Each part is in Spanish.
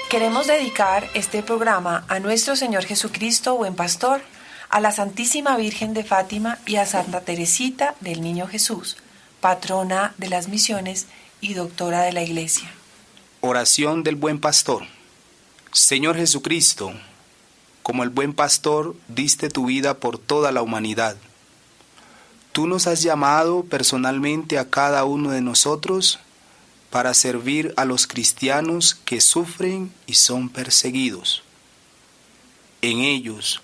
Queremos dedicar este programa a nuestro Señor Jesucristo, buen pastor, a la Santísima Virgen de Fátima y a Santa Teresita del Niño Jesús, patrona de las misiones y doctora de la Iglesia. Oración del buen pastor. Señor Jesucristo, como el buen pastor, diste tu vida por toda la humanidad. Tú nos has llamado personalmente a cada uno de nosotros para servir a los cristianos que sufren y son perseguidos. En ellos,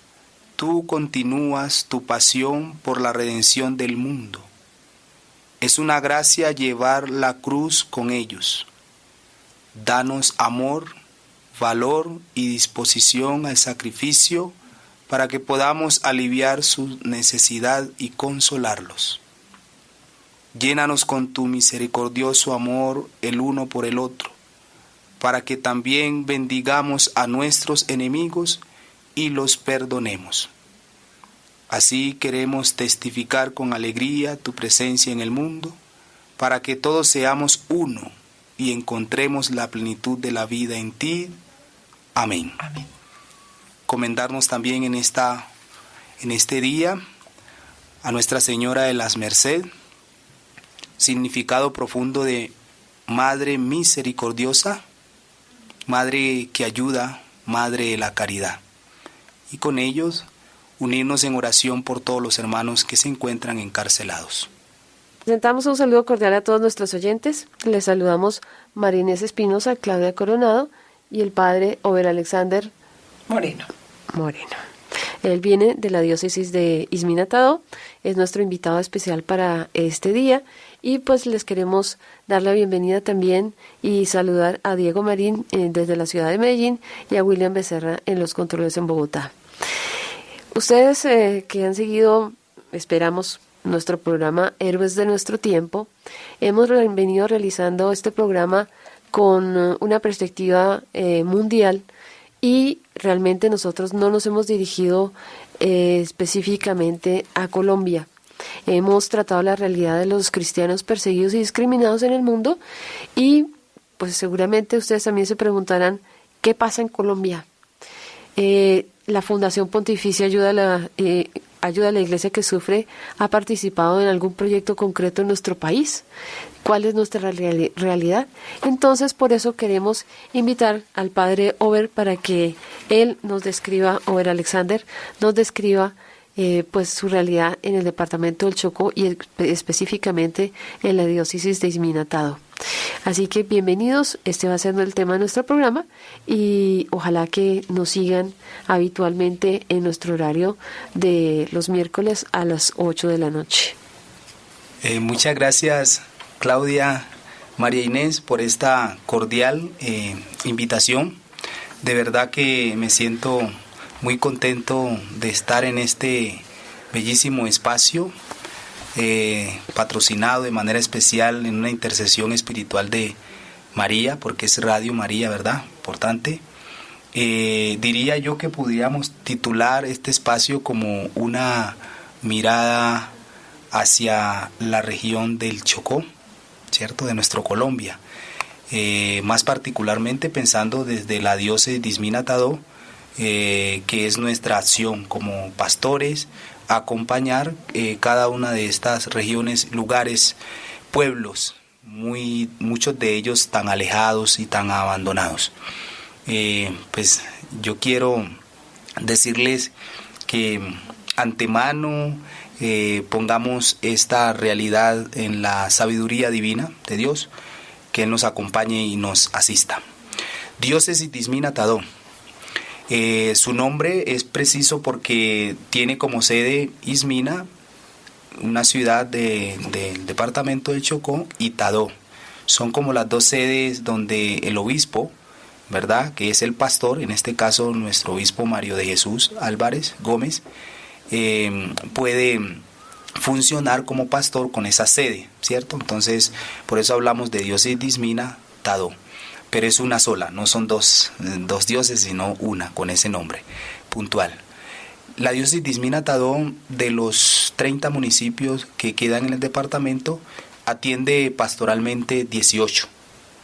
tú continúas tu pasión por la redención del mundo. Es una gracia llevar la cruz con ellos. Danos amor, valor y disposición al sacrificio para que podamos aliviar su necesidad y consolarlos. Llénanos con tu misericordioso amor el uno por el otro, para que también bendigamos a nuestros enemigos y los perdonemos. Así queremos testificar con alegría tu presencia en el mundo, para que todos seamos uno y encontremos la plenitud de la vida en ti. Amén. Amén. Comendarnos también en este día a Nuestra Señora de las Merced, significado profundo de Madre misericordiosa, Madre que ayuda, Madre de la caridad. Y con ellos unirnos en oración por todos los hermanos que se encuentran encarcelados. Presentamos un saludo cordial a todos nuestros oyentes. Les saludamos María Inés Espinosa, Claudia Coronado y el padre Ober Alexander Moreno. Él viene de la diócesis de Izminatado, es nuestro invitado especial para este día y pues les queremos dar la bienvenida también y saludar a Diego Marín desde la ciudad de Medellín y a William Becerra en los controles en Bogotá. Ustedes que han seguido, esperamos, nuestro programa Héroes de Nuestro Tiempo, hemos venido realizando este programa con una perspectiva mundial y realmente nosotros no nos hemos dirigido específicamente a Colombia. Hemos tratado la realidad de los cristianos perseguidos y discriminados en el mundo y pues seguramente ustedes también se preguntarán ¿qué pasa en Colombia? La Fundación Pontificia Ayuda a la Iglesia que Sufre ha participado en algún proyecto concreto en nuestro país. ¿Cuál es nuestra realidad? Entonces, por eso queremos invitar al padre Ober para que él nos describa, Ober Alexander, nos describa pues su realidad en el departamento del Chocó y específicamente en la diócesis de Izminatado. Así que bienvenidos, este va a ser el tema de nuestro programa y ojalá que nos sigan habitualmente en nuestro horario de los miércoles a las 8 de la noche. Muchas gracias, Claudia, María Inés, por esta cordial invitación. De verdad que me siento muy contento de estar en este bellísimo espacio, patrocinado de manera especial en una intercesión espiritual de María, porque es Radio María, ¿verdad? Importante. Diría yo que podríamos titular este espacio como una mirada hacia la región del Chocó, ¿cierto? De nuestro Colombia. Más particularmente pensando desde la diócesis de Izminatado, que es nuestra acción como pastores, acompañar cada una de estas regiones, lugares, pueblos, muchos de ellos tan alejados y tan abandonados. Pues yo quiero decirles que antemano pongamos esta realidad en la sabiduría divina de Dios, que Él nos acompañe y nos asista. Diócesis de Izminatado. Su nombre es preciso porque tiene como sede Izmina, una ciudad del departamento del Chocó, y Tadó. Son como las dos sedes donde el obispo, ¿verdad?, que es el pastor, en este caso nuestro obispo Mario de Jesús Álvarez Gómez, puede funcionar como pastor con esa sede, ¿cierto? Entonces, por eso hablamos de diócesis de Izmina, Tadó. Pero es una sola, no son dos diócesis, sino una, con ese nombre puntual. La diócesis de Izminatado, de los 30 municipios que quedan en el departamento, atiende pastoralmente 18,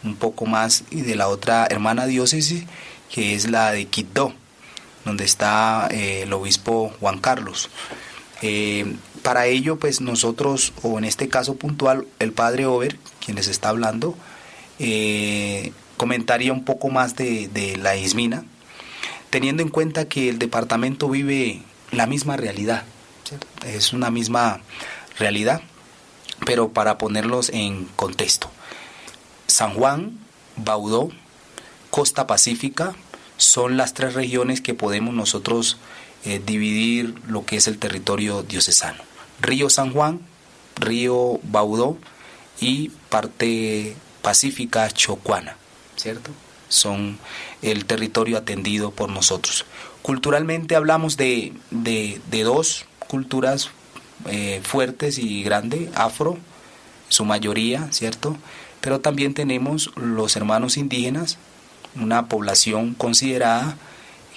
un poco más, y de la otra hermana diócesis que es la de Quibdó, donde está el obispo Juan Carlos. Para ello, pues nosotros, o en este caso puntual, el padre Over, quien les está hablando, comentaría un poco más de la Ismina, teniendo en cuenta que el departamento vive la misma realidad, ¿cierto? Es una misma realidad, pero para ponerlos en contexto. San Juan, Baudó, Costa Pacífica, son las 3 regiones que podemos nosotros dividir lo que es el territorio diocesano. Río San Juan, Río Baudó y parte pacífica chocuana, ¿cierto? Son el territorio atendido por nosotros. Culturalmente hablamos de 2 culturas fuertes y grandes, afro, su mayoría, ¿cierto? Pero también tenemos los hermanos indígenas, una población considerada,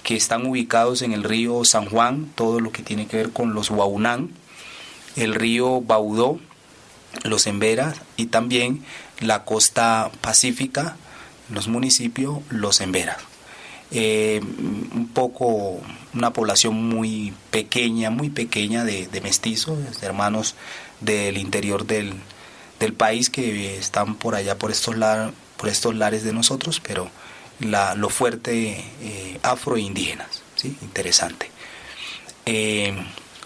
que están ubicados en el río San Juan, todo lo que tiene que ver con los Huaunán, el río Baudó, los Emberas, y también la costa pacífica, los municipios, los Emberas. Una población muy pequeña de mestizos, de hermanos del interior del país que están por allá, por estos lares de nosotros, pero lo fuerte afro e indígenas, ¿sí? Interesante.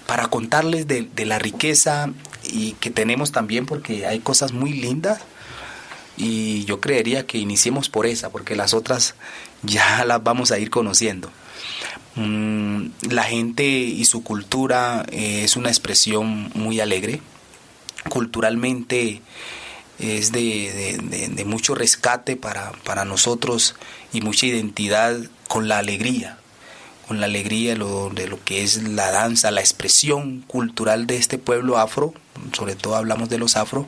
Para contarles de la riqueza y que tenemos también, porque hay cosas muy lindas, y yo creería que iniciemos por esa, porque las otras ya las vamos a ir conociendo. La gente y su cultura es una expresión muy alegre. Culturalmente es de mucho rescate para nosotros y mucha identidad con la alegría de lo que es la danza, la expresión cultural de este pueblo afro, sobre todo hablamos de los afro,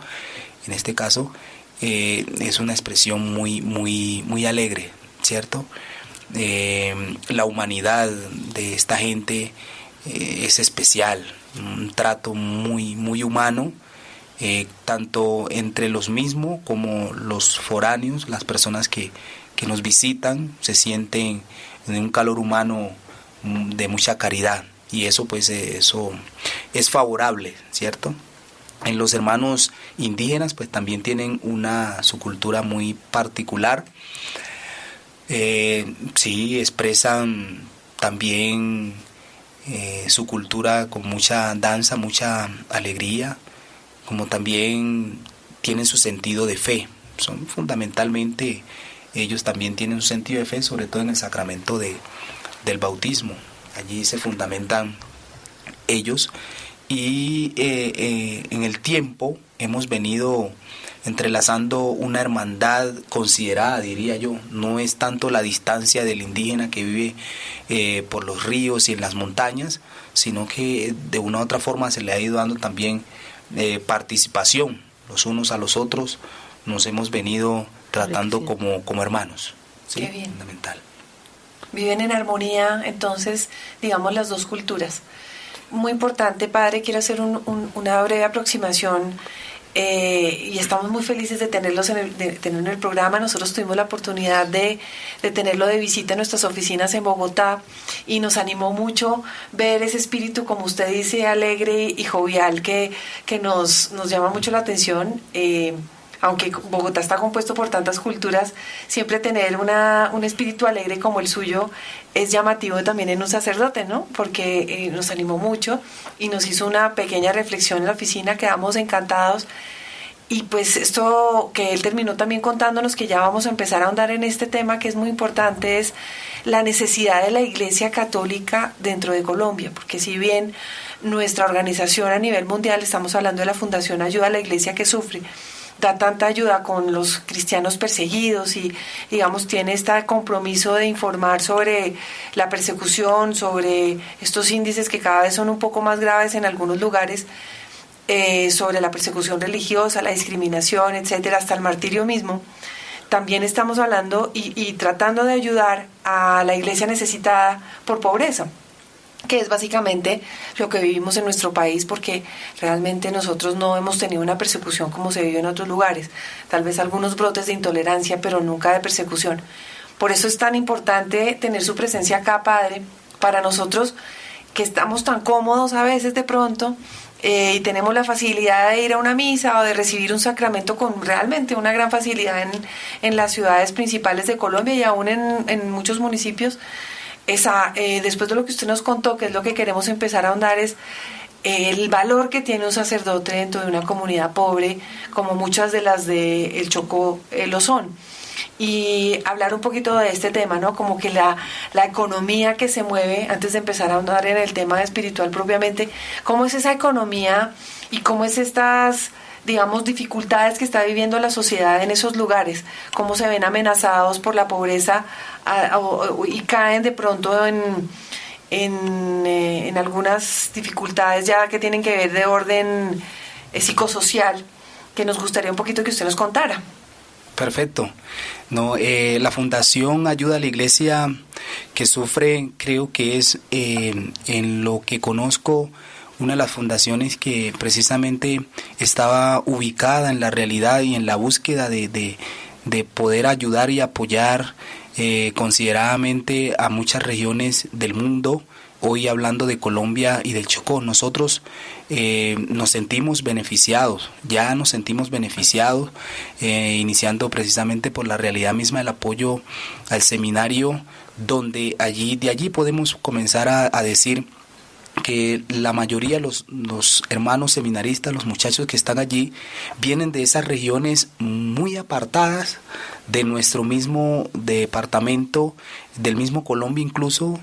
en este caso, es una expresión muy alegre, ¿cierto? La humanidad de esta gente es especial, un trato muy humano, tanto entre los mismos como los foráneos, las personas que nos visitan, se sienten en un calor humano de mucha caridad, y eso pues eso es favorable, ¿cierto? En los hermanos indígenas pues también tienen su cultura muy particular. Sí, expresan también su cultura con mucha danza, mucha alegría, como también tienen su sentido de fe. Son fundamentalmente, ellos también tienen un sentido de fe, sobre todo en el sacramento del bautismo. Allí se fundamentan ellos, y en el tiempo hemos venido entrelazando una hermandad considerada, diría yo. No es tanto la distancia del indígena que vive por los ríos y en las montañas, sino que de una u otra forma se le ha ido dando también participación. Los unos a los otros nos hemos venido tratando sí, como hermanos. ¿Sí? Qué bien. Fundamental. Viven en armonía, entonces, digamos, las 2 culturas. Muy importante, padre, quiero hacer una breve aproximación, y estamos muy felices de tenerlos tenerlo en el programa. Nosotros tuvimos la oportunidad de tenerlo de visita en nuestras oficinas en Bogotá, y nos animó mucho ver ese espíritu, como usted dice, alegre y jovial que nos llama mucho la atención. Aunque Bogotá está compuesto por tantas culturas, siempre tener un espíritu alegre como el suyo es llamativo también en un sacerdote, ¿no? Porque nos animó mucho y nos hizo una pequeña reflexión en la oficina, quedamos encantados. Y pues esto que él terminó también contándonos, que ya vamos a empezar a ahondar en este tema que es muy importante, es la necesidad de la Iglesia Católica dentro de Colombia, porque si bien nuestra organización a nivel mundial, estamos hablando de la Fundación Ayuda a la Iglesia que Sufre, da tanta ayuda con los cristianos perseguidos y, digamos, tiene este compromiso de informar sobre la persecución, sobre estos índices que cada vez son un poco más graves en algunos lugares, sobre la persecución religiosa, la discriminación, etcétera, hasta el martirio mismo. También estamos hablando y tratando de ayudar a la iglesia necesitada por pobreza, que es básicamente lo que vivimos en nuestro país, porque realmente nosotros no hemos tenido una persecución como se vive en otros lugares, tal vez algunos brotes de intolerancia, pero nunca de persecución. Por eso es tan importante tener su presencia acá, Padre, para nosotros que estamos tan cómodos a veces de pronto, y tenemos la facilidad de ir a una misa o de recibir un sacramento con realmente una gran facilidad en las ciudades principales de Colombia y aún en muchos municipios. Después de lo que usted nos contó, que es lo que queremos empezar a ahondar, es el valor que tiene un sacerdote dentro de una comunidad pobre, como muchas de las de El Chocó lo son. Y hablar un poquito de este tema, ¿no? Como que la economía que se mueve, antes de empezar a ahondar en el tema espiritual propiamente, ¿cómo es esa economía y cómo es estas, digamos, dificultades que está viviendo la sociedad en esos lugares? ¿Cómo se ven amenazados por la pobreza y caen de pronto en algunas dificultades ya que tienen que ver de orden psicosocial, que nos gustaría un poquito que usted nos contara? Perfecto. No, la Fundación Ayuda a la Iglesia que Sufre, creo que es, en lo que conozco, una de las fundaciones que precisamente estaba ubicada en la realidad y en la búsqueda de poder ayudar y apoyar consideradamente a muchas regiones del mundo. Hoy hablando de Colombia y del Chocó, nosotros nos sentimos beneficiados, iniciando precisamente por la realidad misma del apoyo al seminario, donde de allí podemos comenzar a decir que la mayoría de los hermanos seminaristas, los muchachos que están allí, vienen de esas regiones muy apartadas de nuestro mismo departamento, del mismo Colombia incluso,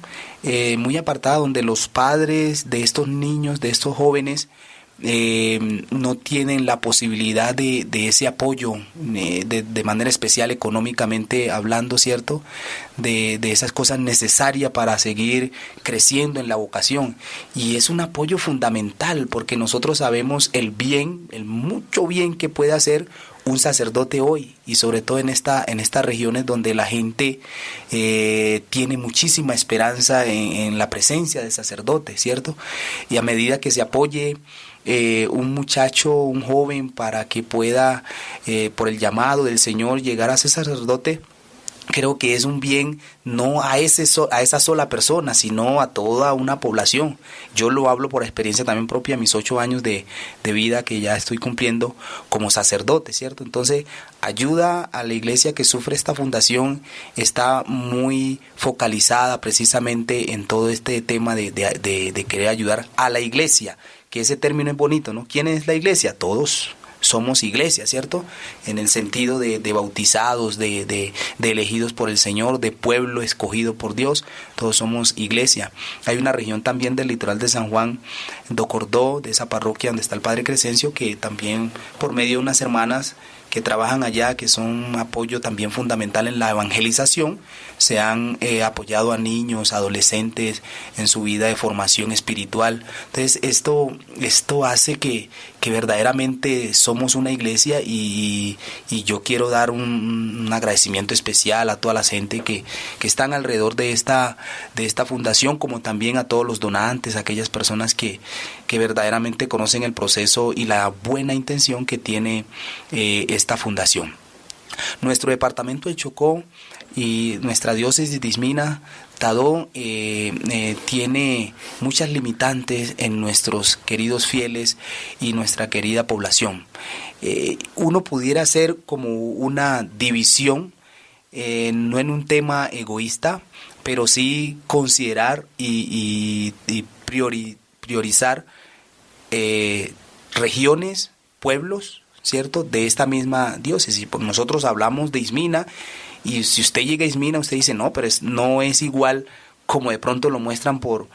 muy apartada, donde los padres de estos niños, de estos jóvenes, no tienen la posibilidad de ese apoyo de manera especial económicamente hablando, ¿cierto? De esas cosas necesarias para seguir creciendo en la vocación. Y es un apoyo fundamental porque nosotros sabemos el mucho bien que puede hacer un sacerdote hoy, y sobre todo en estas regiones donde la gente tiene muchísima esperanza en la presencia del sacerdote, ¿cierto? Y a medida que se apoye un muchacho, un joven, para que pueda, por el llamado del Señor, llegar a ser sacerdote, creo que es un bien no a esa sola persona, sino a toda una población. Yo lo hablo por experiencia también propia, mis 8 años de vida que ya estoy cumpliendo como sacerdote, ¿cierto? Entonces, Ayuda a la Iglesia que Sufre, esta fundación, está muy focalizada precisamente en todo este tema de querer ayudar a la Iglesia, que ese término es bonito, ¿no? ¿Quién es la Iglesia? Todos somos iglesia, ¿cierto? En el sentido de bautizados, de elegidos por el Señor, de pueblo escogido por Dios, todos somos iglesia. Hay una región también del litoral de San Juan, Docordó, de esa parroquia donde está el Padre Crescencio, que también por medio de unas hermanas que trabajan allá, que son un apoyo también fundamental en la evangelización, se han apoyado a niños, adolescentes en su vida de formación espiritual. Entonces esto hace que verdaderamente somos una iglesia, y yo quiero dar un agradecimiento especial a toda la gente que están alrededor de esta fundación, como también a todos los donantes, a aquellas personas que verdaderamente conocen el proceso y la buena intención que tiene esta fundación. Nuestro departamento de Chocó y nuestra diócesis de Ismina, Tadó, tiene muchas limitantes en nuestros queridos fieles y nuestra querida población. Uno pudiera hacer como una división, no en un tema egoísta, pero sí considerar y priorizar regiones, pueblos, ¿cierto?, de esta misma diócesis. Nosotros hablamos de Ismina, y si usted llega a Ismina, usted dice, no, pero no es igual como de pronto lo muestran por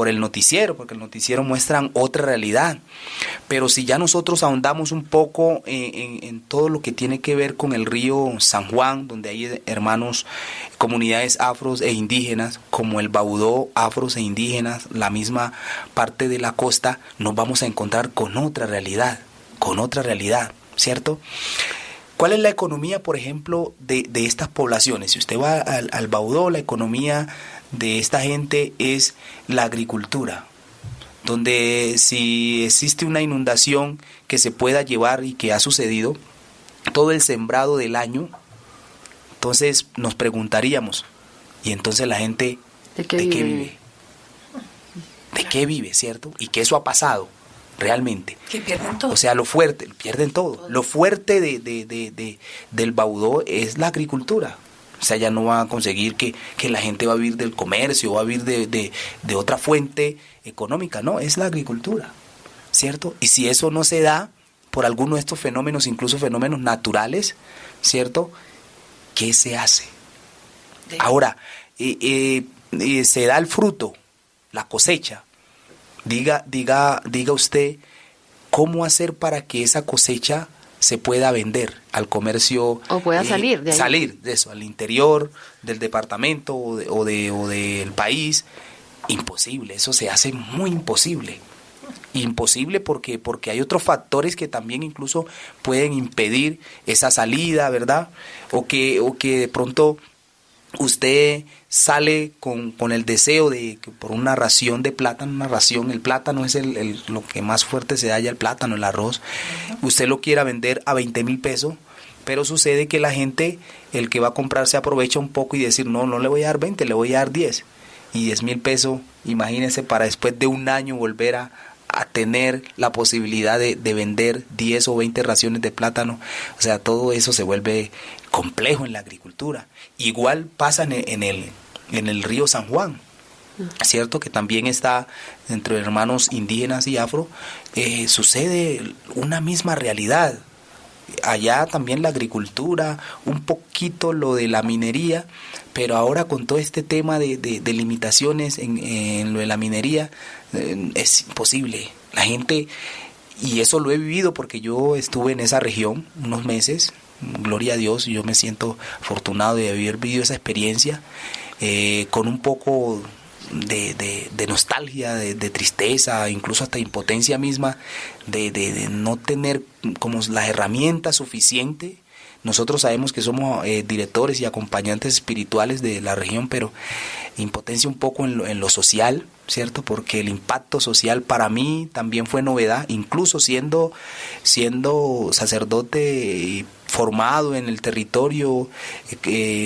el noticiero, porque el noticiero muestran otra realidad. Pero si ya nosotros ahondamos un poco en todo lo que tiene que ver con el río San Juan, donde hay hermanos, comunidades afros e indígenas, como el Baudó, afros e indígenas, la misma parte de la costa, nos vamos a encontrar con otra realidad, ¿cierto? ¿Cuál es la economía, por ejemplo, de estas poblaciones? Si usted va al Baudó, la economía de esta gente es la agricultura, donde si existe una inundación que se pueda llevar y que ha sucedido, todo el sembrado del año Entonces nos preguntaríamos, ¿y entonces la gente ¿de qué vive? vive? ¿De qué vive, cierto? Y que eso ha pasado realmente. Que pierden todo. O sea, lo fuerte, pierden todo. Lo fuerte del Baudó es la agricultura. O sea, ya no va a conseguir que la gente va a vivir del comercio, va a vivir de otra fuente económica. No, es la agricultura, ¿cierto? Y si eso no se da por alguno de estos fenómenos, incluso fenómenos naturales, ¿cierto? ¿Qué se hace? Ahora, se da el fruto, la cosecha. Diga usted cómo hacer para que esa cosecha se pueda vender al comercio o pueda salir de ahí. Salir de eso, al interior del departamento o del país. Imposible, eso se hace muy imposible. Imposible porque hay otros factores que también incluso pueden impedir esa salida, ¿verdad? O que de pronto usted sale con el deseo de que por una ración de plátano, el plátano es lo que más fuerte se halla, el plátano, el arroz, usted lo quiera vender a 20,000 pesos, pero sucede que la gente, el que va a comprar, se aprovecha un poco y decir, no le voy a dar 20, le voy a dar 10, y 10,000 pesos, imagínense, para después de un año volver a tener la posibilidad de vender 10 o 20 raciones de plátano. O sea, todo eso se vuelve complejo en la agricultura. Igual pasa en el río San Juan, ¿cierto? Que también está entre hermanos indígenas y afro. Sucede una misma realidad. Allá también la agricultura, un poquito lo de la minería, pero ahora con todo este tema de limitaciones en lo de la minería, es imposible. La gente, y eso lo he vivido porque yo estuve en esa región unos meses, gloria a Dios, yo me siento afortunado de haber vivido esa experiencia, con un poco de nostalgia, de tristeza, incluso hasta impotencia misma, de no tener como las herramientas suficientes. Nosotros sabemos que somos directores y acompañantes espirituales de la región, pero impotencia un poco en lo social, ¿cierto? Porque el impacto social para mí también fue novedad, incluso siendo sacerdote formado en el territorio,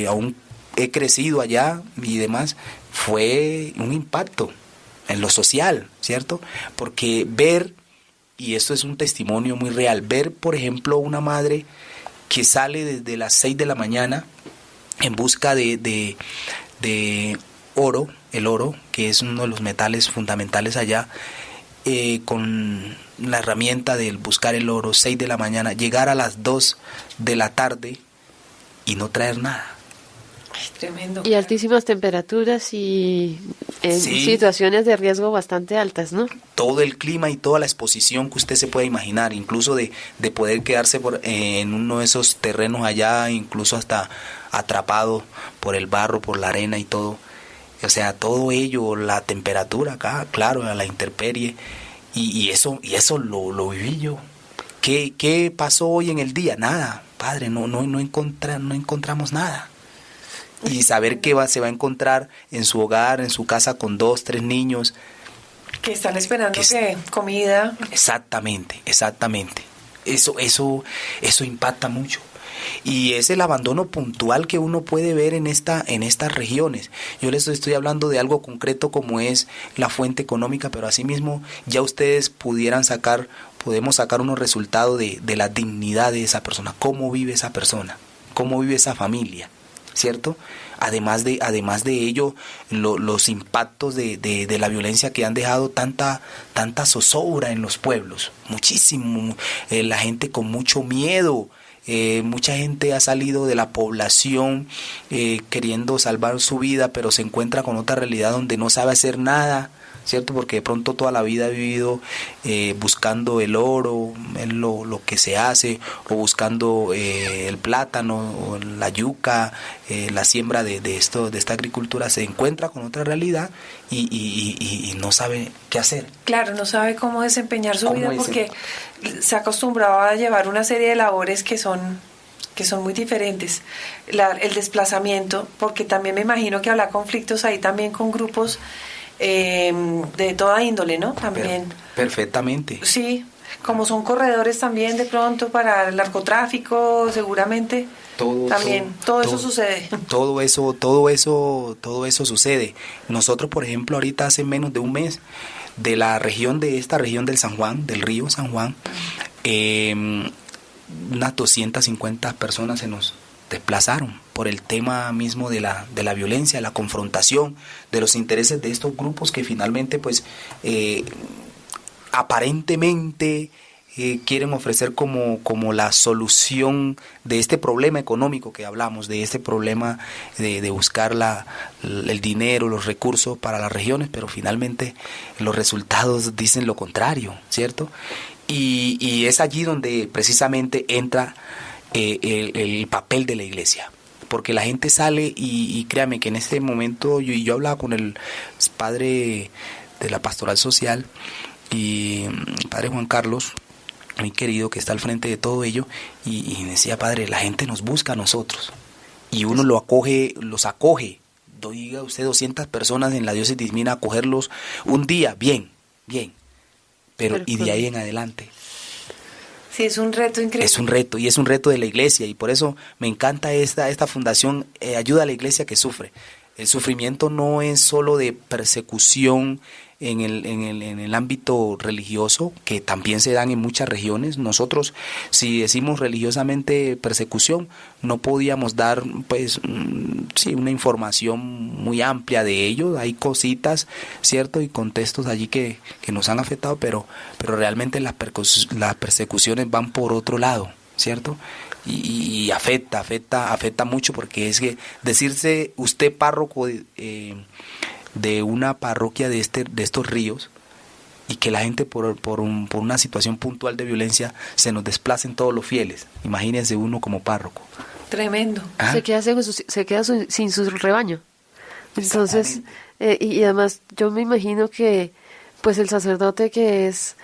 aún he crecido allá y demás, fue un impacto en lo social, ¿cierto? Porque ver, y esto es un testimonio muy real, ver, por ejemplo, una madre que sale desde las 6 de la mañana en busca de oro, el oro, que es uno de los metales fundamentales allá, con la herramienta del buscar el oro, 6 de la mañana, llegar a las 2 de la tarde y no traer nada. Tremendo. Y altísimas temperaturas y Sí. situaciones de riesgo bastante altas, ¿no? Todo el clima y toda la exposición que usted se puede imaginar, incluso de poder quedarse en uno de esos terrenos allá, incluso hasta atrapado por el barro, por la arena y todo. O sea, todo ello, la temperatura acá, claro, a la intemperie, y eso lo viví yo. ¿Qué pasó hoy en el día? Nada, padre, no encontramos nada. Y saber que se va a encontrar en su hogar, en su casa, con 2, 3 niños. Que están esperando que comida. Exactamente. Eso impacta mucho. Y es el abandono puntual que uno puede ver en estas regiones. Yo les estoy hablando de algo concreto como es la fuente económica, pero asimismo ya ustedes podemos sacar unos resultados de la dignidad de esa persona, cómo vive esa persona, cómo vive esa familia, ¿cierto? Además de ello, los impactos de la violencia que han dejado tanta zozobra en los pueblos, muchísimo, la gente con mucho miedo. Mucha gente ha salido de la población queriendo salvar su vida, pero se encuentra con otra realidad donde no sabe hacer nada, ¿cierto? Porque de pronto toda la vida ha vivido buscando el oro, lo que se hace, o buscando el plátano, o la yuca, la siembra de esta agricultura. Se encuentra con otra realidad y no sabe qué hacer. Claro, no sabe cómo desempeñar su vida porque se ha acostumbrado a llevar una serie de labores que son muy diferentes. El desplazamiento, porque también me imagino que habrá conflictos ahí también con grupos de toda índole, ¿no? También. Perfectamente. Sí, como son corredores también de pronto para el narcotráfico, seguramente. también todo eso sucede. Todo eso sucede. Nosotros, por ejemplo, ahorita hace menos de un mes, de esta región del San Juan, del río San Juan, unas 250 personas se nos desplazaron por el tema mismo de la violencia, la confrontación, de los intereses de estos grupos que finalmente, pues, aparentemente quieren ofrecer como la solución de este problema económico que hablamos, de este problema de buscar el dinero, los recursos para las regiones, pero finalmente los resultados dicen lo contrario, ¿cierto? Y es allí donde precisamente entra el papel de la iglesia, porque la gente sale y créame que en este momento yo hablaba con el padre de la pastoral social y el padre Juan Carlos, muy querido, que está al frente de todo ello, y decía: padre, la gente nos busca a nosotros y uno los acoge. Diga usted 200 personas en la diócesis Mina, acogerlos un día, bien, pero y de ahí en adelante. Sí, es un reto increíble. Es un reto, y es un reto de la iglesia, y por eso me encanta esta fundación, ayuda a la iglesia que sufre. El sufrimiento no es solo de persecución en el ámbito religioso, que también se dan en muchas regiones. Nosotros, si decimos religiosamente persecución, no podíamos dar, pues, sí, una información muy amplia de ello. Hay cositas, ¿cierto? Y contextos allí que nos han afectado, pero realmente las persecuciones van por otro lado, ¿cierto? Y afecta mucho, porque es que decirse usted párroco de una parroquia de estos ríos, y que la gente por una situación puntual de violencia se nos desplacen todos los fieles. Imagínense uno como párroco. Tremendo. ¿Ah? Se queda sin su rebaño. Entonces, y además yo me imagino que pues el sacerdote, que es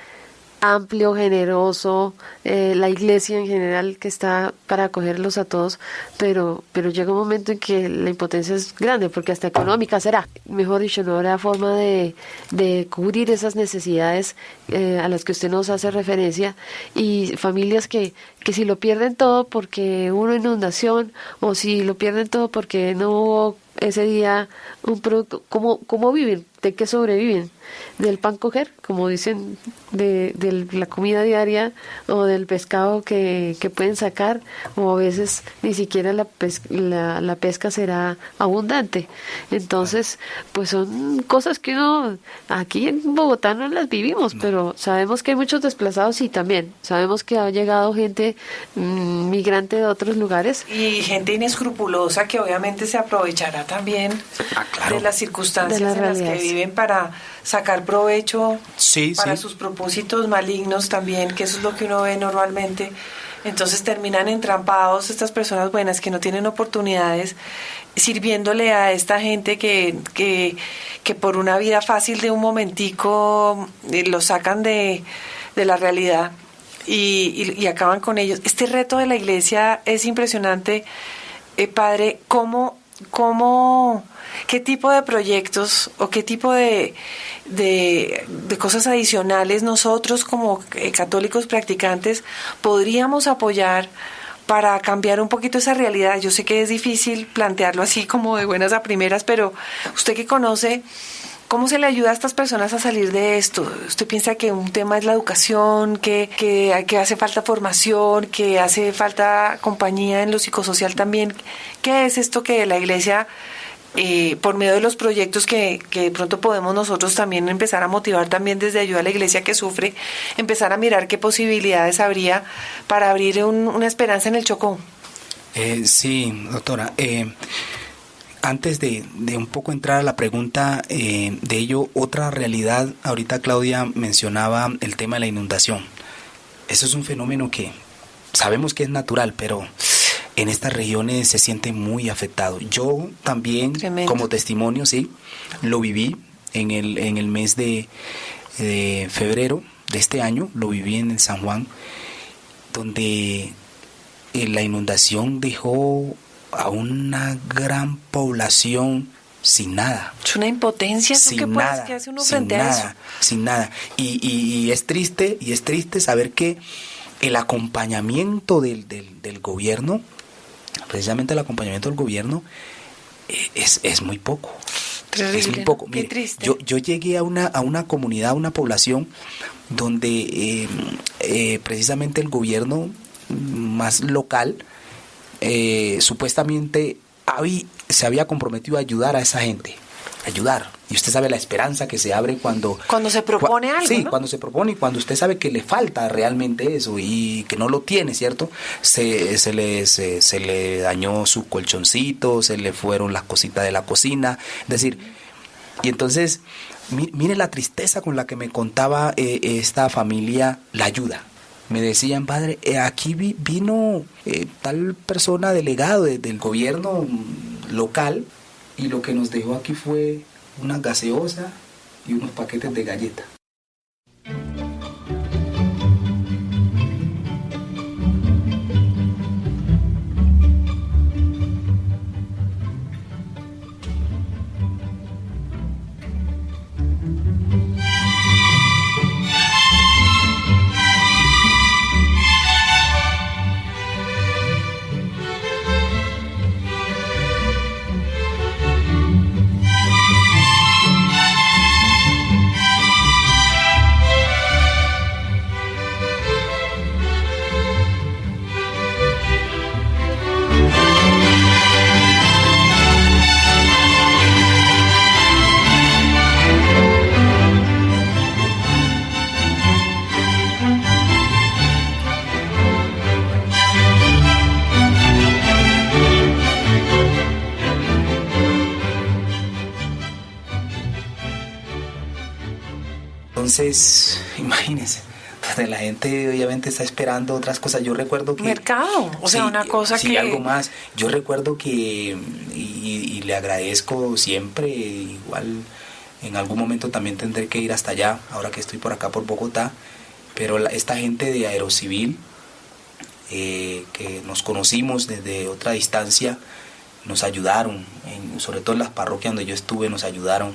amplio, generoso, la iglesia en general, que está para acogerlos a todos, pero llega un momento en que la impotencia es grande, porque hasta económica será. Mejor dicho, no habrá forma de cubrir esas necesidades a las que usted nos hace referencia, y familias que si lo pierden todo porque hubo una inundación, o si lo pierden todo porque no hubo ese día un producto, ¿cómo viven? ¿De qué sobreviven? ¿Del pan coger, como dicen, de la comida diaria, o del pescado que pueden sacar? O a veces ni siquiera la pesca será abundante. Entonces, pues son cosas que uno aquí en Bogotá no las vivimos, pero sabemos que hay muchos desplazados, y también sabemos que ha llegado gente migrante de otros lugares. Y gente inescrupulosa que obviamente se aprovechará también claro, de las circunstancias de las en las que realidades. viven para sacar provecho, para sí. sus propósitos malignos también, que eso es lo que uno ve normalmente. Entonces terminan entrampados estas personas buenas que no tienen oportunidades, sirviéndole a esta gente que por una vida fácil de un momentico lo sacan de la realidad y acaban con ellos. Este reto de la iglesia es impresionante, padre. ¿Qué tipo de proyectos o qué tipo de cosas adicionales nosotros como católicos practicantes podríamos apoyar para cambiar un poquito esa realidad? Yo sé que es difícil plantearlo así como de buenas a primeras, pero usted que conoce, ¿cómo se le ayuda a estas personas a salir de esto? ¿Usted piensa que un tema es la educación, que hace falta formación, que hace falta compañía en lo psicosocial también? ¿Qué es esto que la iglesia, por medio de los proyectos que de pronto podemos nosotros también empezar a motivar también desde Ayuda a la Iglesia que Sufre, empezar a mirar qué posibilidades habría para abrir una esperanza en el Chocó? Sí, doctora. Antes de un poco entrar a la pregunta de ello, otra realidad, ahorita Claudia mencionaba el tema de la inundación. Eso es un fenómeno que sabemos que es natural, pero en estas regiones se siente muy afectado. Yo también, Tremendo, como testimonio, sí, lo viví en el mes de febrero de este año, lo viví en el San Juan, donde la inundación dejó a una gran población sin nada. Es una impotencia, ¿eso qué puede que hace uno frente a eso? Sin nada. Y es triste saber que el acompañamiento del gobierno precisamente el acompañamiento del gobierno es muy poco. Terrible, es muy poco. ¿no? Mire, Qué triste. yo llegué a una comunidad, a una población donde precisamente el gobierno más local supuestamente se había comprometido a ayudar a esa gente, ayudar. Y usted sabe la esperanza que se abre cuando se propone algo, sí, ¿no? cuando se propone y cuando usted sabe que le falta realmente eso y que no lo tiene, ¿cierto? Se le dañó su colchoncito, se le fueron las cositas de la cocina, es decir, y entonces mire la tristeza con la que me contaba esta familia la ayuda. Me decían, padre, aquí vino tal persona delegado del gobierno local y lo que nos dejó aquí fue una gaseosa y unos paquetes de galletas. Entonces, imagínense, pues la gente obviamente está esperando otras cosas. Yo recuerdo que... Mercado, o sea, una cosa sí, que... algo más. Yo recuerdo que, y le agradezco siempre, igual en algún momento también tendré que ir hasta allá, ahora que estoy por acá por Bogotá, pero esta gente de Aerocivil, que nos conocimos desde otra distancia, nos ayudaron, sobre todo en las parroquias donde yo estuve, nos ayudaron.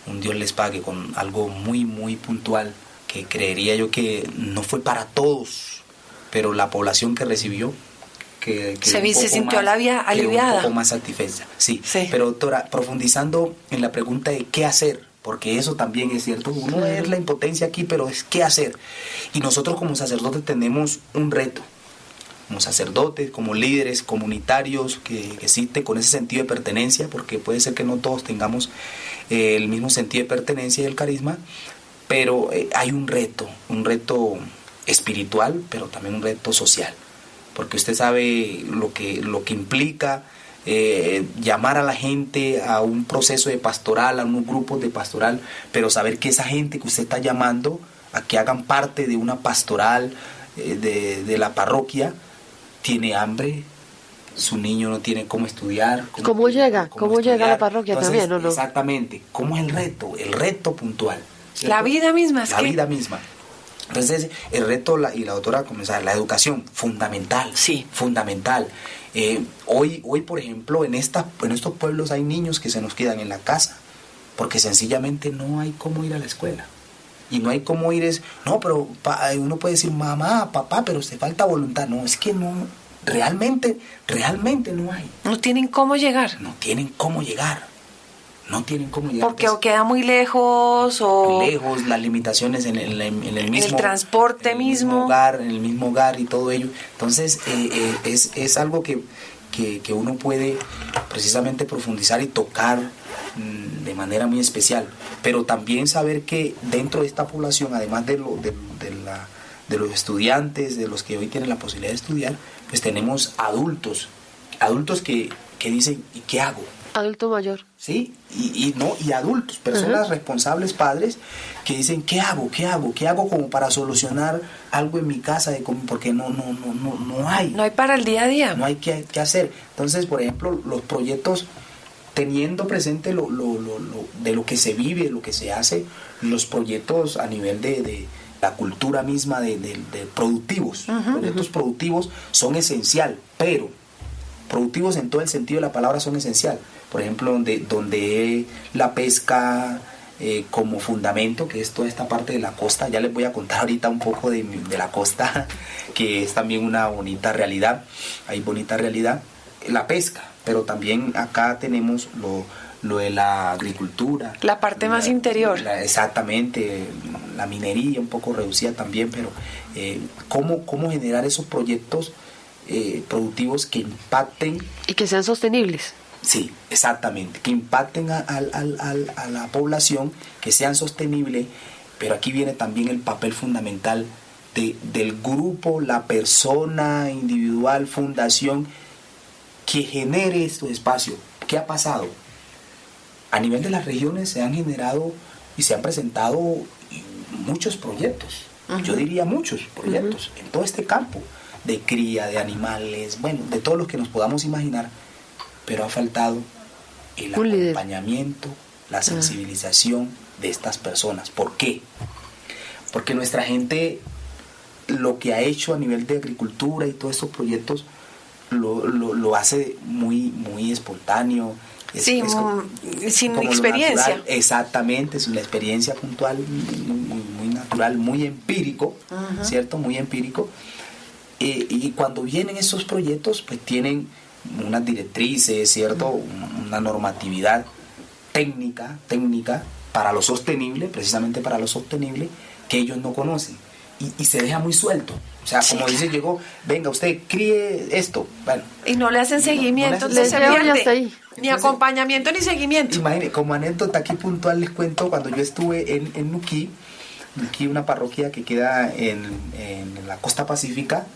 Un Dios les pague con algo muy, muy puntual, que creería yo que no fue para todos, pero la población que recibió, que se sintió aliviada. Un poco más satisfecha. Sí. Pero doctora, profundizando en la pregunta de qué hacer, porque eso también es cierto, uno es la impotencia aquí, pero es qué hacer. Y nosotros como sacerdotes tenemos un reto, como sacerdotes, como líderes comunitarios que existen con ese sentido de pertenencia, porque puede ser que no todos tengamos el mismo sentido de pertenencia y el carisma, pero hay un reto espiritual, pero también un reto social, porque usted sabe lo que implica llamar a la gente a un proceso de pastoral, a unos grupos de pastoral, pero saber que esa gente que usted está llamando a que hagan parte de una pastoral de la parroquia, tiene hambre, su niño no tiene cómo estudiar. ¿Cómo llega a la parroquia? Entonces, también, ¿o no? Exactamente. ¿Cómo es el reto puntual? ¿Cierto? La vida misma. La vida misma. Entonces, el reto, y la doctora comenzaba, la educación, fundamental. Sí. Fundamental. Hoy, por ejemplo, en estos pueblos hay niños que se nos quedan en la casa, porque sencillamente no hay cómo ir a la escuela. Y no hay cómo ir, pero uno puede decir, mamá, papá, pero se falta voluntad. No, es que no, realmente no hay. No tienen cómo llegar. No tienen cómo llegar. Porque o queda muy lejos o... Lejos, las limitaciones en el mismo... El transporte mismo. En el mismo hogar y todo ello. Entonces, es algo que uno puede precisamente profundizar y tocar de manera muy especial, pero también saber que dentro de esta población, además de los estudiantes, de los que hoy tienen la posibilidad de estudiar, pues tenemos adultos que dicen, ¿y qué hago? Adulto mayor. Sí, y adultos, personas responsables, padres, que dicen, ¿qué hago como para solucionar algo en mi casa? Porque no hay. No hay para el día a día. No hay que hacer. Entonces, por ejemplo, los proyectos, teniendo presente de lo que se vive, lo que se hace, los proyectos a nivel de la cultura misma, de productivos. Proyectos productivos son esencial, pero productivos en todo el sentido de la palabra son esencial. Por ejemplo, donde la pesca como fundamento, que es toda esta parte de la costa, ya les voy a contar ahorita un poco de la costa, que es también una bonita realidad, hay bonita realidad. la pesca, pero también acá tenemos lo de la agricultura. La parte más interior. Exactamente, la minería un poco reducida también, pero cómo generar esos proyectos productivos que impacten. Y que sean sostenibles. Sí, exactamente, que impacten a la población, que sean sostenibles, pero aquí viene también el papel fundamental del grupo, la persona individual, fundación, que genere estos espacios. ¿Qué ha pasado? A nivel de las regiones se han generado y se han presentado muchos proyectos, yo diría muchos proyectos, en todo este campo de cría de animales, bueno, de todos los que nos podamos imaginar, pero ha faltado el acompañamiento, la sensibilización de estas personas. ¿Por qué? Porque nuestra gente lo que ha hecho a nivel de agricultura y todos estos proyectos lo hace muy espontáneo. Sin experiencia. Natural, exactamente, es una experiencia puntual, muy natural, muy empírico, ¿cierto? Muy empírico. Y cuando vienen esos proyectos, pues tienen unas directrices, ¿cierto? Una normatividad técnica para lo sostenible, precisamente para lo sostenible, que ellos no conocen. Y se deja muy suelto. O sea, como dice, llegó, venga, usted críe esto. Bueno, y no le hacen seguimiento, entonces se pierde. Ni acompañamiento ni seguimiento. Imagínate, como anécdota aquí puntual les cuento, cuando yo estuve en Nuquí, una parroquia que queda en la costa pacífica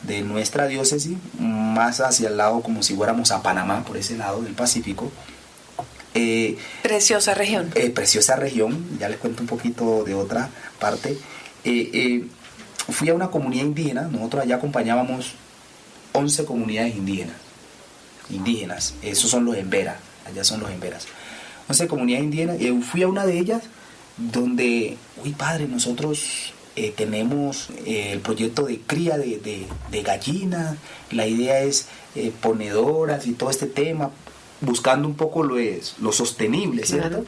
de nuestra diócesis, más hacia el lado, como si fuéramos a Panamá, por ese lado del Pacífico. Preciosa región. Preciosa región, ya les cuento un poquito de otra parte. Fui a una comunidad indígena, nosotros allá acompañábamos 11 comunidades indígenas, esos son los emberas, allá son los emberas, 11 comunidades indígenas, y fui a una de ellas donde, uy padre, nosotros tenemos el proyecto de cría de gallinas, la idea es ponedoras y todo este tema, buscando un poco lo sostenible, ¿cierto? Claro.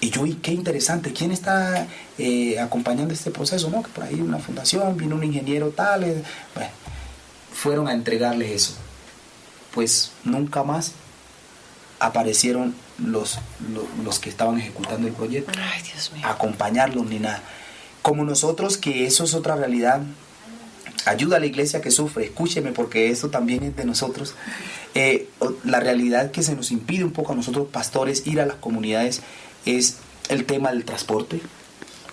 Y yo, y qué interesante, ¿quién está acompañando este proceso? No, que por ahí una fundación, vino un ingeniero tal, bueno, fueron a entregarles eso. Pues nunca más aparecieron los que estaban ejecutando el proyecto. Ay, Dios mío. Acompañarlos ni nada. Como nosotros, que eso es otra realidad, ayuda a la iglesia que sufre, escúcheme porque eso también es de nosotros. La realidad que se nos impide un poco a nosotros pastores ir a las comunidades es el tema del transporte.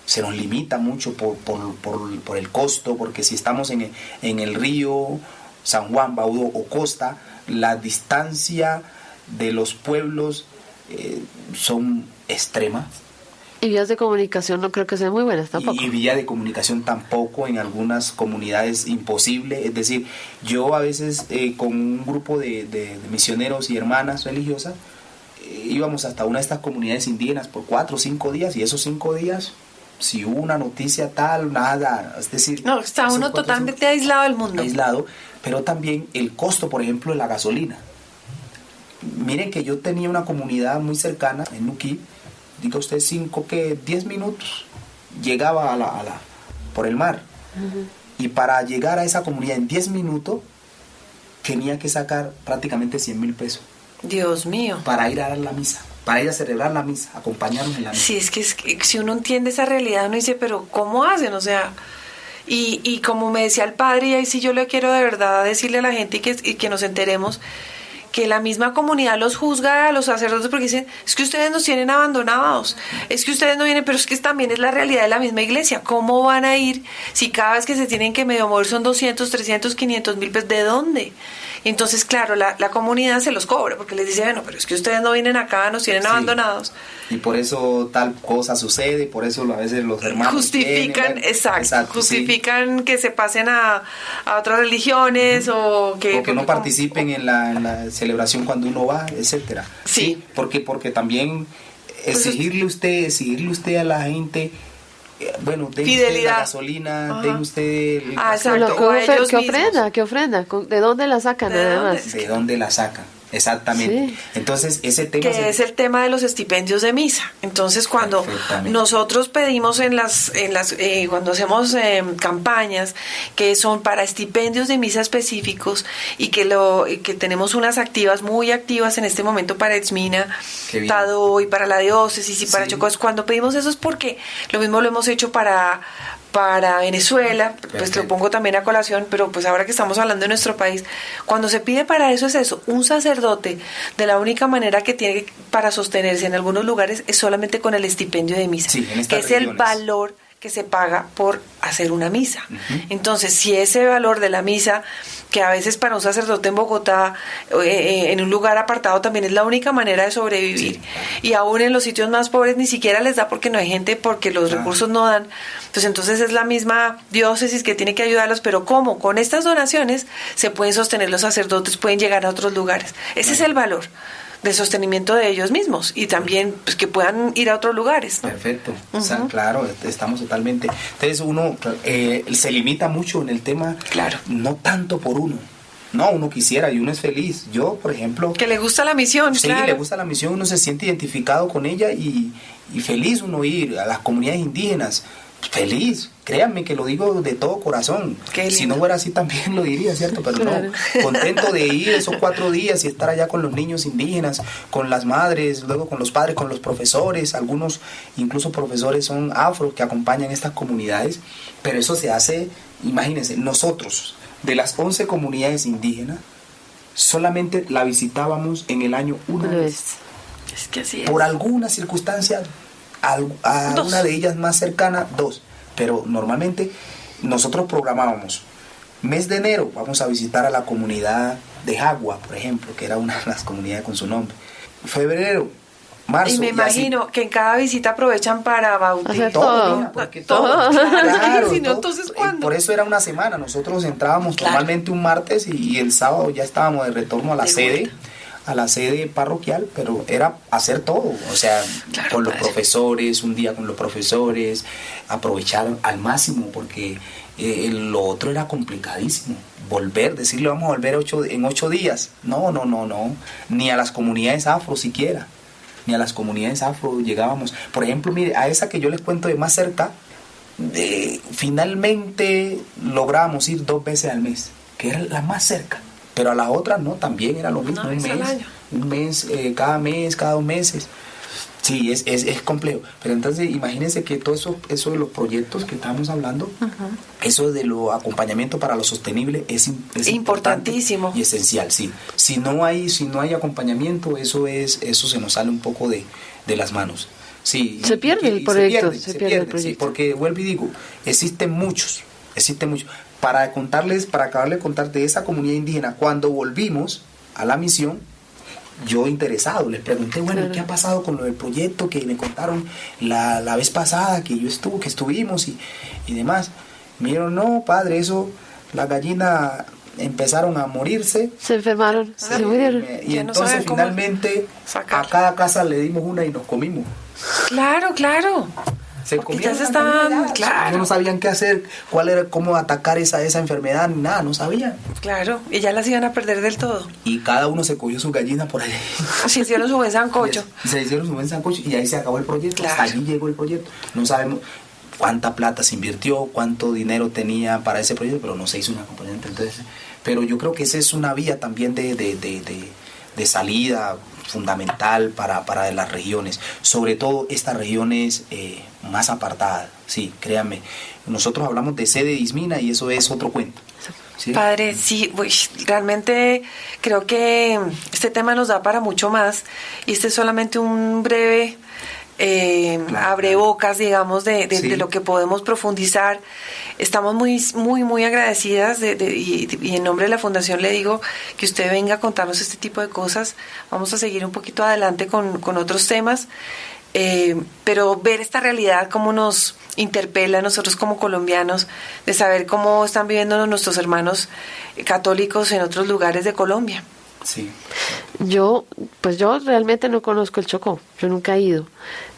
Se nos limita mucho por el costo, porque si estamos en el río San Juan, Baudó o Costa, la distancia de los pueblos son extremas. Y vías de comunicación no creo que sean muy buenas tampoco. Y vías de comunicación tampoco, en algunas comunidades imposible. Es decir, yo a veces con un grupo de misioneros y hermanas religiosas íbamos hasta una de estas comunidades indígenas por 4 o 5 días, y esos 5 días, si hubo una noticia tal, nada, es decir... No, está uno totalmente aislado del mundo. Aislado, pero también el costo, por ejemplo, de la gasolina. Miren que yo tenía una comunidad muy cercana en Nuquí, diga usted 10 minutos, llegaba por el mar. Y para llegar a esa comunidad en 10 minutos, tenía que sacar prácticamente 100,000 pesos. Dios mío. Para ir a dar la misa, para ir a celebrar la misa, acompañarnos en la misa. Sí, es que si uno entiende esa realidad, uno dice, pero ¿cómo hacen? O sea, y como me decía el padre, y ahí sí yo le quiero de verdad decirle a la gente y que nos enteremos, que la misma comunidad los juzga a los sacerdotes porque dicen, es que ustedes nos tienen abandonados, es que ustedes no vienen, pero es que también es la realidad de la misma iglesia. ¿Cómo van a ir si cada vez que se tienen que medio mover son 200, 300, 500,000 pesos? ¿De dónde? Entonces, claro, la comunidad se los cobra porque les dice, bueno, pero es que ustedes no vienen acá, nos tienen abandonados. Y por eso tal cosa sucede, por eso a veces los hermanos justifican, vienen, exacto, justifican que se pasen a otras religiones o que no participen en la celebración cuando uno va, etcétera. Sí. Porque también exigirle usted a la gente, bueno, den fidelidad. Usted la gasolina, den usted exacto. ¿Qué ofrenda? ¿De dónde la sacan? ¿De dónde la sacan? Exactamente. Sí. Entonces, ese tema Que es el tema de los estipendios de misa. Entonces, cuando nosotros pedimos cuando hacemos campañas que son para estipendios de misa específicos y que tenemos unas activas muy activas en este momento para Exmina, Tado y para la diócesis y para Chocó, cuando pedimos eso es porque lo mismo lo hemos hecho para Venezuela, pues lo pongo también a colación, pero pues ahora que estamos hablando de nuestro país, cuando se pide para eso es eso, un sacerdote de la única manera que tiene para sostenerse en algunos lugares es solamente con el estipendio de misa, que es el valor que se paga por hacer una misa. Entonces, si ese valor de la misa, que a veces para un sacerdote en Bogotá, en un lugar apartado, también es la única manera de sobrevivir, y aún en los sitios más pobres ni siquiera les da porque no hay gente, porque los recursos no dan. Entonces es la misma diócesis que tiene que ayudarlos, pero ¿cómo? Con estas donaciones se pueden sostener los sacerdotes, pueden llegar a otros lugares. Ese es el valor de sostenimiento de ellos mismos y también pues, que puedan ir a otros lugares, ¿no? Perfecto, claro, estamos totalmente. Entonces uno se limita mucho en el tema, no tanto por uno. No, uno quisiera y uno es feliz. Yo, por ejemplo... Que le gusta la misión, sí, le gusta la misión, uno se siente identificado con ella y feliz uno ir a las comunidades indígenas. Feliz, créanme que lo digo de todo corazón. Si no fuera así también lo diría, ¿cierto? Pero no, contento de ir esos 4 días y estar allá con los niños indígenas, con las madres, luego con los padres, con los profesores. Algunos incluso profesores son afro que acompañan estas comunidades, pero eso se hace, imagínense, nosotros de las 11 comunidades indígenas solamente la visitábamos en el año una vez. Es que así es. Por alguna circunstancia, a una de ellas más cercana, 2. Pero normalmente nosotros programábamos mes de enero, vamos a visitar a la comunidad de Jagua, por ejemplo, que era una de las comunidades con su nombre. Febrero, marzo. Y me imagino que en cada visita aprovechan para bautizar. Todo. Claro, si no, entonces ¿cuándo? Por eso era una semana. Nosotros entrábamos normalmente un martes y el sábado ya estábamos de retorno a la sede. A la sede parroquial, pero era hacer todo, o sea, con los profesores, un día con los profesores, aprovechar al máximo, porque lo otro era complicadísimo, decirle vamos a volver en 8 días, no, ni a las comunidades afro siquiera, ni a las comunidades afro llegábamos. Por ejemplo, mire, a esa que yo les cuento de más cerca, finalmente logramos ir 2 veces al mes, que era la más cerca. Pero a la otra no, también era lo mismo, un mes, cada 2 meses. Sí, es complejo. Pero entonces imagínense que todo eso de los proyectos que estamos hablando, eso de lo acompañamiento para lo sostenible es importantísimo y esencial, sí. Si no hay acompañamiento, eso se nos sale un poco de las manos. Sí, se pierde el proyecto. Sí, porque vuelvo y digo, existen muchos. Para acabarle de contar de esa comunidad indígena, cuando volvimos a la misión, yo interesado, les pregunté, bueno, ¿qué ha pasado con lo del proyecto que me contaron la vez pasada que estuvimos y demás? Me dijeron, no, padre, eso, las gallinas empezaron a morirse. Se enfermaron, se murieron. Y entonces finalmente a cada casa le dimos una y nos comimos. Claro. Ya se estaban, no sabían qué hacer, cómo atacar esa enfermedad, ni nada, no sabían. Claro, y ya las iban a perder del todo. Y cada uno se cogió su gallina por ahí. Se hicieron su buen sancocho. Y ahí se acabó el proyecto. Hasta allí llegó el proyecto. No sabemos cuánta plata se invirtió, cuánto dinero tenía para ese proyecto, pero no se hizo un acompañamiento. Entonces, pero yo creo que esa es una vía también de salida fundamental para las regiones, sobre todo estas regiones más apartadas. Sí, créanme, nosotros hablamos de sede de Exmina y eso es otro cuento. ¿Sí? Padre, sí, realmente creo que este tema nos da para mucho más y este es solamente un breve abrebocas, digamos, de lo que podemos profundizar. Estamos muy agradecidas y en nombre de la Fundación le digo que usted venga a contarnos este tipo de cosas. Vamos a seguir un poquito adelante con otros temas, pero ver esta realidad cómo nos interpela a nosotros como colombianos, de saber cómo están viviendo nuestros hermanos católicos en otros lugares de Colombia. Sí. Yo realmente no conozco el Chocó, yo nunca he ido.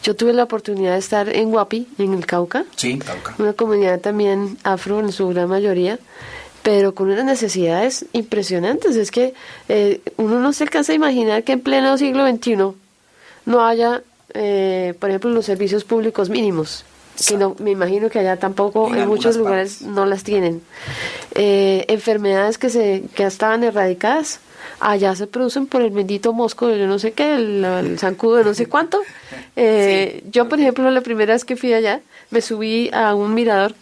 Yo tuve la oportunidad de estar en Guapi, en el Cauca. Sí, Cauca. Una comunidad también afro en su gran mayoría, pero con unas necesidades impresionantes. Es que uno no se alcanza a imaginar que en pleno siglo XXI no haya, por ejemplo, los servicios públicos mínimos, que no, me imagino que allá tampoco, en muchos lugares no las tienen. Enfermedades que estaban erradicadas, allá se producen por el bendito mosco de yo no sé qué, el zancudo de no sé cuánto. Sí. Yo, por ejemplo, la primera vez que fui allá, me subí a un mirador,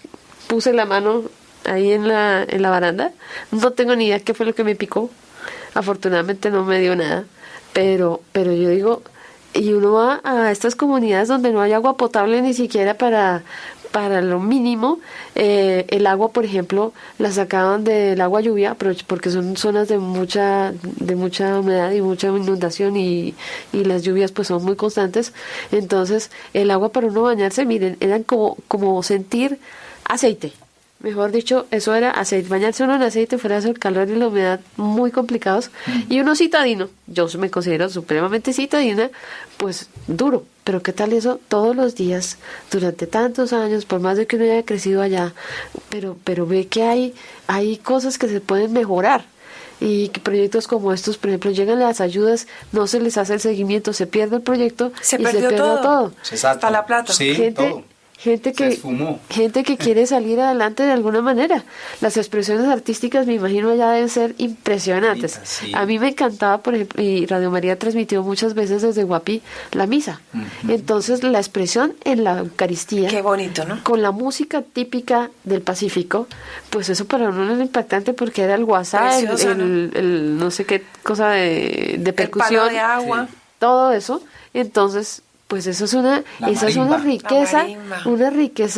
puse la mano ahí en la baranda, no tengo ni idea qué fue lo que me picó, afortunadamente no me dio nada, pero yo digo, y uno va a estas comunidades donde no hay agua potable ni siquiera para lo mínimo. El agua, por ejemplo, la sacaban del agua lluvia, porque son zonas de mucha humedad y mucha inundación, y las lluvias pues son muy constantes. Entonces el agua para uno bañarse, miren, eran como sentir aceite. Mejor dicho, eso era aceite. Bañarse uno en aceite, fuera el calor y la humedad muy complicados. Y uno citadino, yo me considero supremamente citadina, pues duro. Pero ¿qué tal eso todos los días, durante tantos años, por más de que uno haya crecido allá? Pero ve que hay cosas que se pueden mejorar. Y que proyectos como estos, por ejemplo, llegan las ayudas, no se les hace el seguimiento, se pierde el proyecto y se pierde todo. Hasta la plata. Sí, todo. Gente que quiere salir adelante de alguna manera. Las expresiones artísticas, me imagino, ya deben ser impresionantes. Sí. A mí me encantaba, por ejemplo, y Radio María transmitió muchas veces desde Guapi la misa. Uh-huh. Entonces, la expresión en la Eucaristía. Qué bonito, ¿no? Con la música típica del Pacífico, pues eso para uno era impactante porque era el guasá, el no sé qué cosa de percusión. El palo de agua. Sí. Todo eso. Entonces, pues eso es una riqueza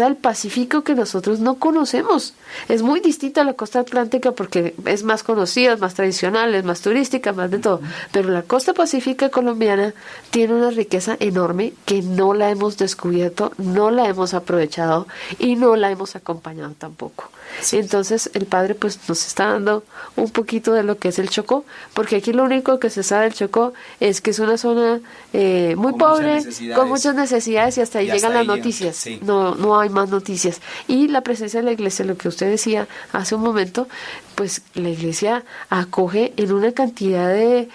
del Pacífico que nosotros no conocemos. Es muy distinta a la costa atlántica porque es más conocida, es más tradicional, es más turística, más de todo. Pero la costa pacífica colombiana tiene una riqueza enorme que no la hemos descubierto, no la hemos aprovechado y no la hemos acompañado tampoco. Sí. Entonces el Padre pues nos está dando un poquito de lo que es el Chocó, porque aquí lo único que se sabe del Chocó es que es una zona muy pobre, con muchas necesidades, y hasta ahí llegan las noticias. Sí. No hay más noticias. Y la presencia de la iglesia, lo que usted decía hace un momento, pues la iglesia acoge en una cantidad al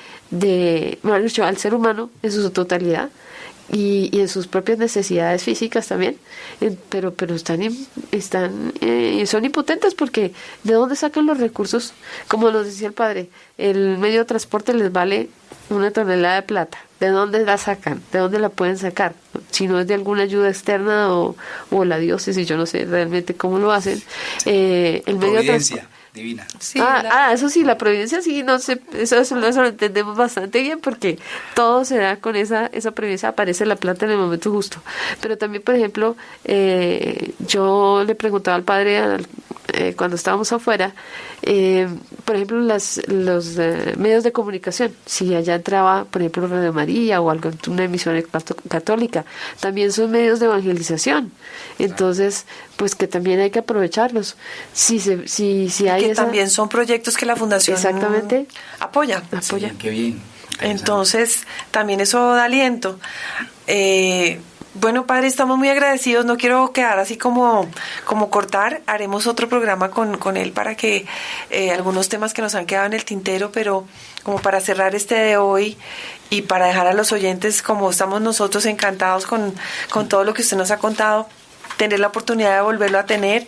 ser humano en su totalidad, y en sus propias necesidades físicas también, pero son impotentes, porque ¿de dónde sacan los recursos? Como nos decía el Padre, el medio de transporte les vale 1 tonelada de plata. ¿De dónde la sacan? ¿De dónde la pueden sacar? Si no es de alguna ayuda externa o la diócesis, yo no sé realmente cómo lo hacen. El medio de transporte divina. Sí, eso sí, la providencia sí, no sé, eso lo entendemos bastante bien, porque todo se da con esa providencia, aparece la plata en el momento justo. Pero también, por ejemplo, yo le preguntaba al Padre cuando estábamos afuera, por ejemplo, los medios de comunicación, si allá entraba, por ejemplo, Radio María o una emisión católica, también son medios de evangelización. Entonces, pues que también hay que aprovecharlos. Si hay que también son proyectos que la Fundación exactamente apoya. Sí, qué bien. Entonces, también eso da aliento. Bueno, Padre, estamos muy agradecidos. No quiero quedar así como cortar. Haremos otro programa con él para que algunos temas que nos han quedado en el tintero, pero como para cerrar este de hoy y para dejar a los oyentes, como estamos nosotros encantados con todo lo que usted nos ha contado, tener la oportunidad de volverlo a tener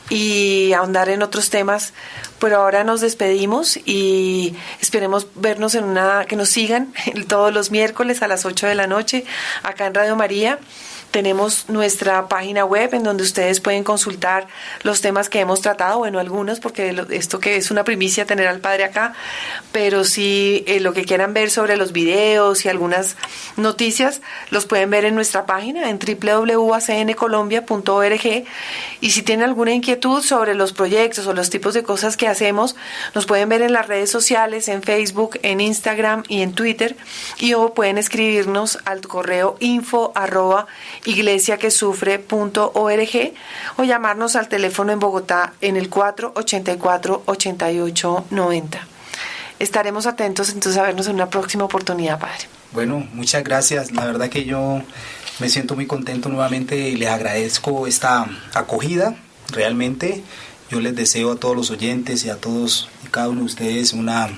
y ahondar en otros temas. Pero ahora nos despedimos y esperemos vernos que nos sigan todos los miércoles a las 8 de la noche acá en Radio María. Tenemos nuestra página web en donde ustedes pueden consultar los temas que hemos tratado, bueno, algunos, porque esto que es una primicia tener al Padre acá, pero sí lo que quieran ver sobre los videos y algunas noticias, los pueden ver en nuestra página en www.acncolombia.org. Y si tienen alguna inquietud sobre los proyectos o los tipos de cosas que hacemos, nos pueden ver en las redes sociales, en Facebook, en Instagram y en Twitter, o pueden escribirnos al correo info@iglesiaquesufre.org o llamarnos al teléfono en Bogotá en el 484-8890. Estaremos atentos entonces a vernos en una próxima oportunidad, Padre. Bueno, muchas gracias. La verdad que yo me siento muy contento nuevamente y les agradezco esta acogida realmente. Yo les deseo a todos los oyentes y a todos y cada uno de ustedes una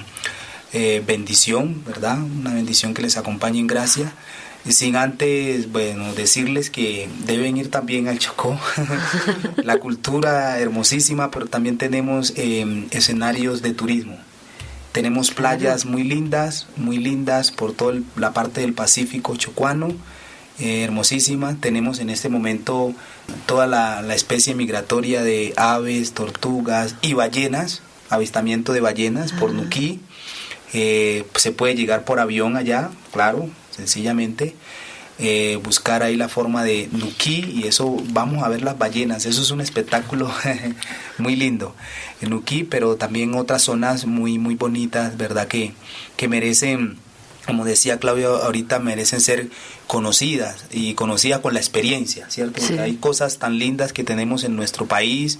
bendición, ¿verdad? Una bendición que les acompañe en gracia. Y sin antes, bueno, decirles que deben ir también al Chocó. La cultura hermosísima, pero también tenemos escenarios de turismo. Tenemos playas muy lindas por toda la parte del Pacífico chocuano, hermosísima. Tenemos en este momento toda la especie migratoria de aves, tortugas y ballenas, avistamiento de ballenas por Nuquí. Se puede llegar por avión allá, claro, sencillamente. Buscar ahí la forma de Nuquí y eso, vamos a ver las ballenas, eso es un espectáculo muy lindo en Nuquí, pero también otras zonas muy bonitas, verdad, que merecen, como decía Claudia ahorita, merecen ser conocidas y conocidas con la experiencia, ¿cierto? Sí. Porque hay cosas tan lindas que tenemos en nuestro país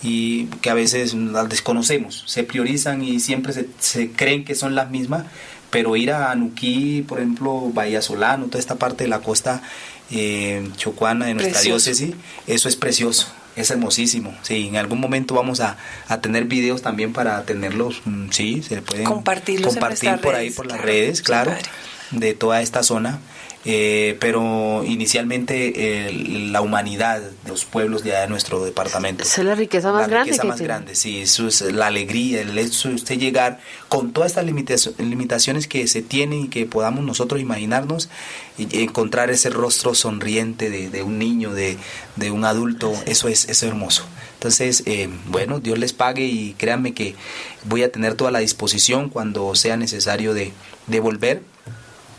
y que a veces las desconocemos, se priorizan y siempre se creen que son las mismas, pero ir a Nuquí, por ejemplo, Bahía Solano, toda esta parte de la costa chocuana de nuestra diócesis, eso es precioso, es hermosísimo. Sí, en algún momento vamos a tener videos también para tenerlos, sí, se pueden compartir por ahí, por las redes, claro, de toda esta zona. Pero inicialmente la humanidad de los pueblos de nuestro departamento. Esa es la riqueza más grande. La riqueza más grande, sí, eso es la alegría, el hecho de usted llegar con todas estas limitaciones que se tienen y que podamos nosotros imaginarnos y encontrar ese rostro sonriente de un niño, de un adulto, eso es hermoso. Entonces, bueno, Dios les pague y créanme que voy a tener toda la disposición cuando sea necesario de volver,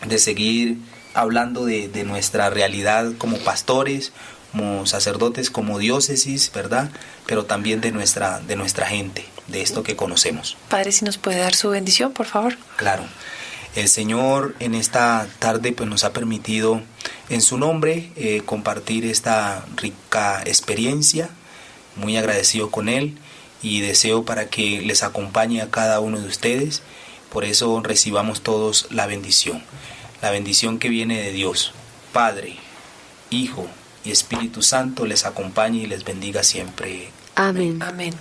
de seguir hablando de nuestra realidad como pastores, como sacerdotes, como diócesis, ¿verdad? Pero también de nuestra gente, de esto que conocemos. Padre, si nos puede dar su bendición, por favor. Claro. El Señor en esta tarde pues nos ha permitido en su nombre compartir esta rica experiencia, muy agradecido con Él y deseo para que les acompañe a cada uno de ustedes, por eso recibamos todos la bendición que viene de Dios, Padre, Hijo y Espíritu Santo les acompañe y les bendiga siempre. Amén. Amén.